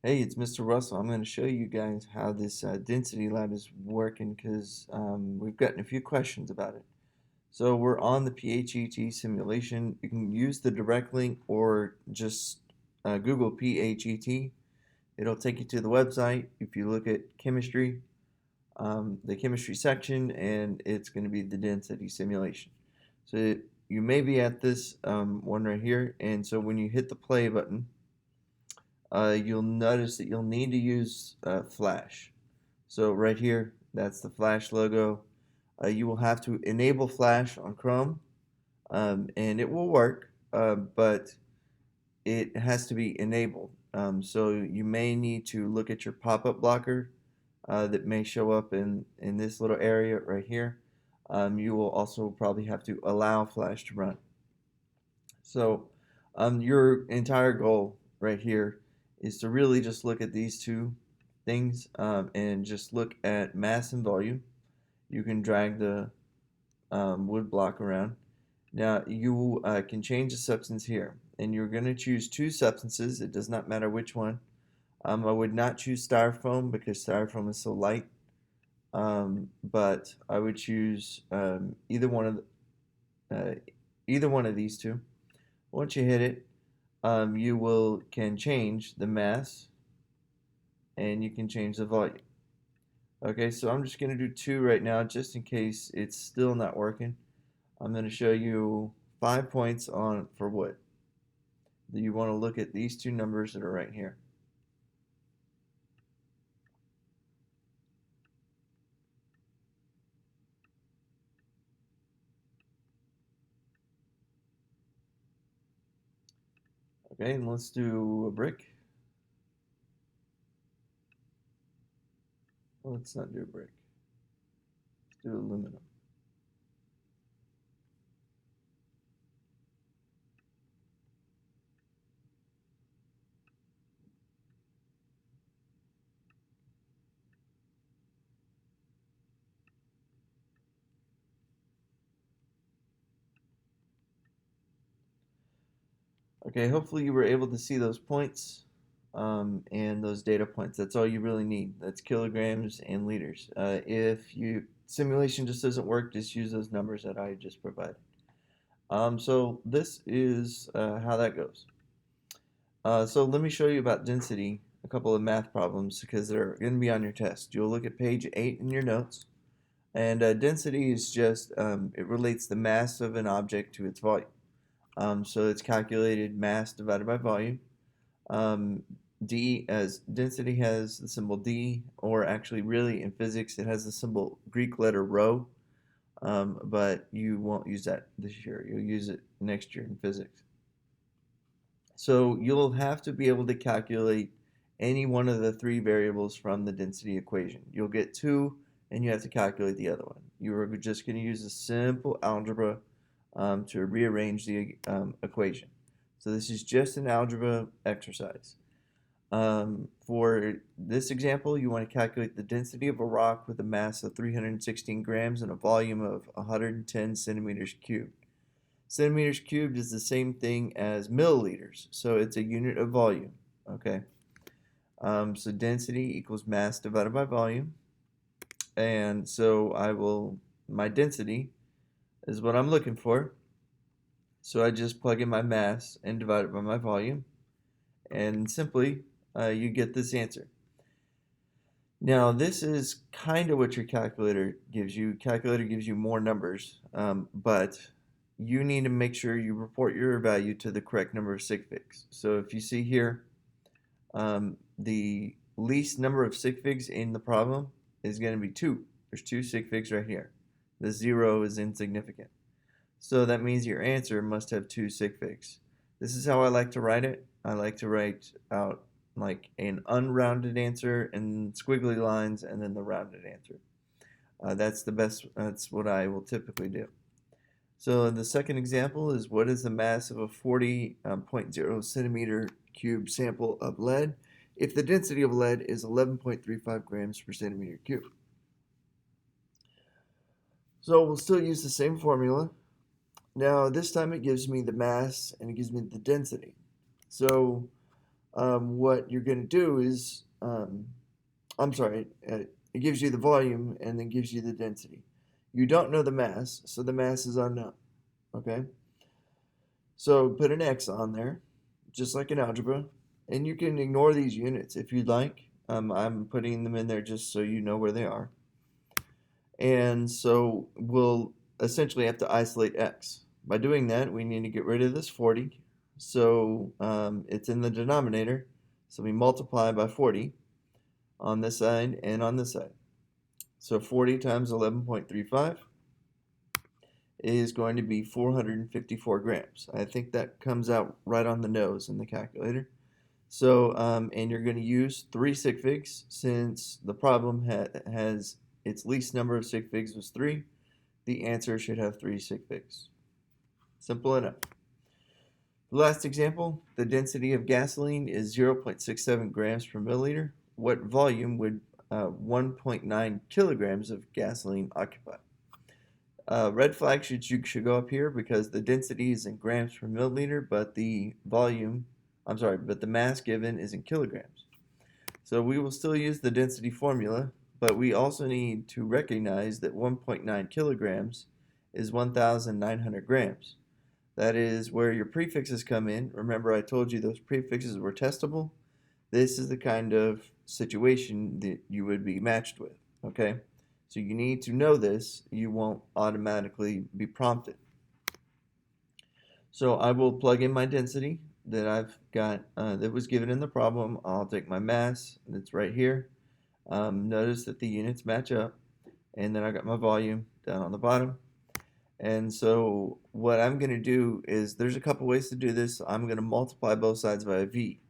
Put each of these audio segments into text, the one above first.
Hey, it's Mr. Russell. I'm going to show you guys how this density lab is working because we've gotten a few questions about it. So we're on the PHET simulation. You can use the direct link or just Google PHET. It'll take you to the website. If you look at chemistry, the chemistry section, and it's going to be the density simulation. So you may be at this one right here, and so when you hit the play button, you'll notice that you'll need to use Flash. So right here, that's the Flash logo. You will have to enable Flash on Chrome, and it will work, but it has to be enabled. So you may need to look at your pop-up blocker that may show up in this little area right here. You will also probably have to allow Flash to run. So your entire goal right here is to really just look at these two things and just look at mass and volume. You can drag the wood block around. Now you can change the substance here, and you're going to choose two substances. It does not matter which one. I would not choose styrofoam because styrofoam is so light, but I would choose either one of these two. Once you hit it, you can change the mass and you can change the volume. Okay, so I'm just going to do two right now just in case it's still not working. I'm going to show you 5 points on for wood. You want to look at these two numbers that are right here. Okay, and let's do a brick. Well, let's not do a brick. Let's do aluminum. Okay, hopefully you were able to see those points and those data points. That's all you really need. That's kilograms and liters. If you simulation just doesn't work, just use those numbers that I just provided. So this is how that goes. So let me show you about density, a couple of math problems because they're going to be on your test. You'll look at page 8 in your notes. And density is just, it relates the mass of an object to its volume. So it's calculated mass divided by volume. D as density has the symbol D, or actually really in physics it has the symbol Greek letter rho, but you won't use that this year. You'll use it next year in physics. So you'll have to be able to calculate any one of the three variables from the density equation. You'll get two, and you have to calculate the other one. You are just going to use a simple algebra to rearrange the equation. So this is just an algebra exercise. For this example, you want to calculate the density of a rock with a mass of 316 grams and a volume of 110 centimeters cubed. Centimeters cubed is the same thing as milliliters, so it's a unit of volume. Okay, so density equals mass divided by volume, and so my density is what I'm looking for. So I just plug in my mass and divide it by my volume, and simply you get this answer. Now this is kind of what your calculator gives you. Calculator gives you more numbers, but you need to make sure you report your value to the correct number of sig figs. So if you see here, the least number of sig figs in the problem is going to be 2. There's 2 sig figs right here. The 0 is insignificant. So that means your answer must have 2 sig figs. This is how I like to write it. I like to write out like an unrounded answer and squiggly lines and then the rounded answer. That's the best, that's what I will typically do. So the second example is what is the mass of a 40.0 centimeter cube sample of lead if the density of lead is 11.35 grams per centimeter cube. So we'll still use the same formula. Now this time it gives me the mass and it gives me the density. So what you're going to do is, I'm sorry, it gives you the volume and then gives you the density. You don't know the mass, so the mass is unknown. Okay? So put an X on there, just like in algebra, and you can ignore these units if you'd like. I'm putting them in there just so you know where they are. And so we'll essentially have to isolate X. By doing that, we need to get rid of this 40. So it's in the denominator. So we multiply by 40 on this side and on this side. So 40 times 11.35 is going to be 454 grams. I think that comes out right on the nose in the calculator. So, and you're going to use 3 sig figs since the problem has its least number of sig figs was 3. The answer should have 3 sig figs. Simple enough. The last example, the density of gasoline is 0.67 grams per milliliter. What volume would 1.9 kilograms of gasoline occupy? Red flag should go up here because the density is in grams per milliliter, but the but the mass given is in kilograms. So we will still use the density formula, but we also need to recognize that 1.9 kilograms is 1,900 grams. That is where your prefixes come in. Remember, I told you those prefixes were testable. This is the kind of situation that you would be matched with, okay? So you need to know this. You won't automatically be prompted. So I will plug in my density that I've got that was given in the problem. I'll take my mass that's right here. Notice that the units match up, and then I got my volume down on the bottom. And so what I'm going to do is there's a couple ways to do this. I'm going to multiply both sides by a v.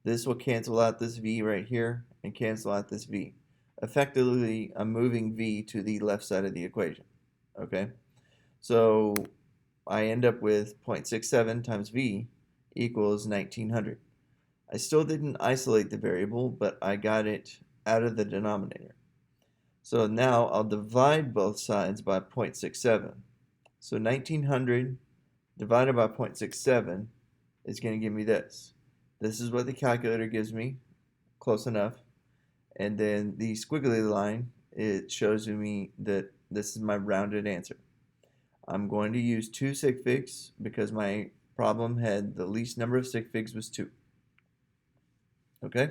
This will cancel out this v right here and cancel out this v. Effectively, I'm moving v to the left side of the equation. Okay? So I end up with 0.67 times v equals 1900. I still didn't isolate the variable, but I got it out of the denominator. So now I'll divide both sides by 0.67. So 1900 divided by 0.67 is going to give me this. This is what the calculator gives me, close enough. And then the squiggly line, it shows me that this is my rounded answer. I'm going to use 2 sig figs because my problem had the least number of sig figs was 2. Okay?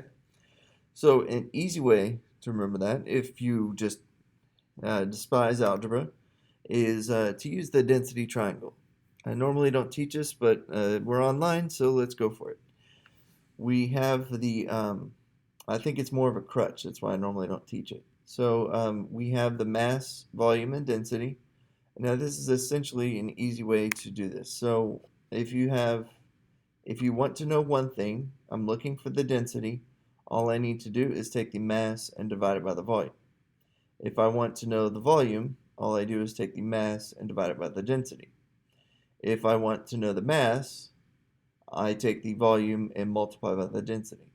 So an easy way to remember that, if you just despise algebra, is to use the density triangle. I normally don't teach this, but we're online, so let's go for it. We have the, I think it's more of a crutch, that's why I normally don't teach it. So we have the mass, volume, and density. Now this is essentially an easy way to do this. So if you want to know one thing, I'm looking for the density. All I need to do is take the mass and divide it by the volume. If I want to know the volume, all I do is take the mass and divide it by the density. If I want to know the mass, I take the volume and multiply by the density.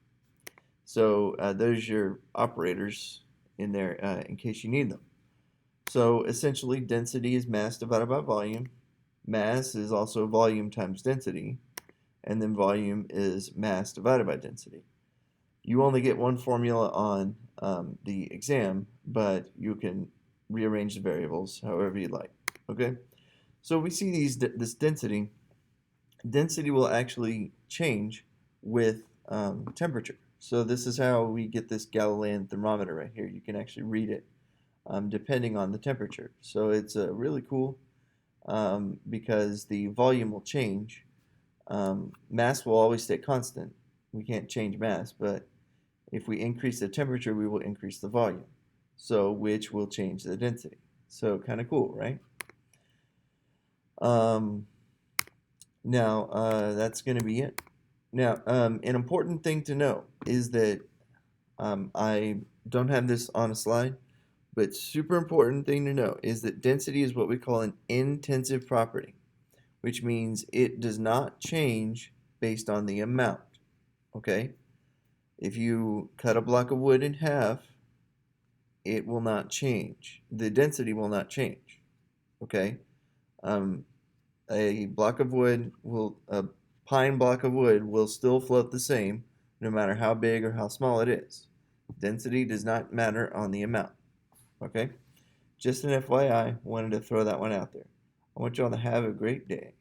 So there's your operators in there in case you need them. So essentially, density is mass divided by volume. Mass is also volume times density. And then volume is mass divided by density. You only get one formula on the exam, but you can rearrange the variables however you like. Okay? So we see this density. Density will actually change with temperature. So this is how we get this Galilean thermometer right here. You can actually read it depending on the temperature. So it's really cool because the volume will change. Mass will always stay constant. We can't change mass, but if we increase the temperature, we will increase the volume. So which will change the density. So kind of cool, right? Now, that's going to be it. Now, an important thing to know is that I don't have this on a slide, but super important thing to know is that density is what we call an intensive property, which means it does not change based on the amount, okay? If you cut a block of wood in half, it will not change. The density will not change, okay? A pine block of wood will still float the same, no matter how big or how small it is. Density does not matter on the amount. Okay? Just an FYI, wanted to throw that one out there. I want y'all to have a great day.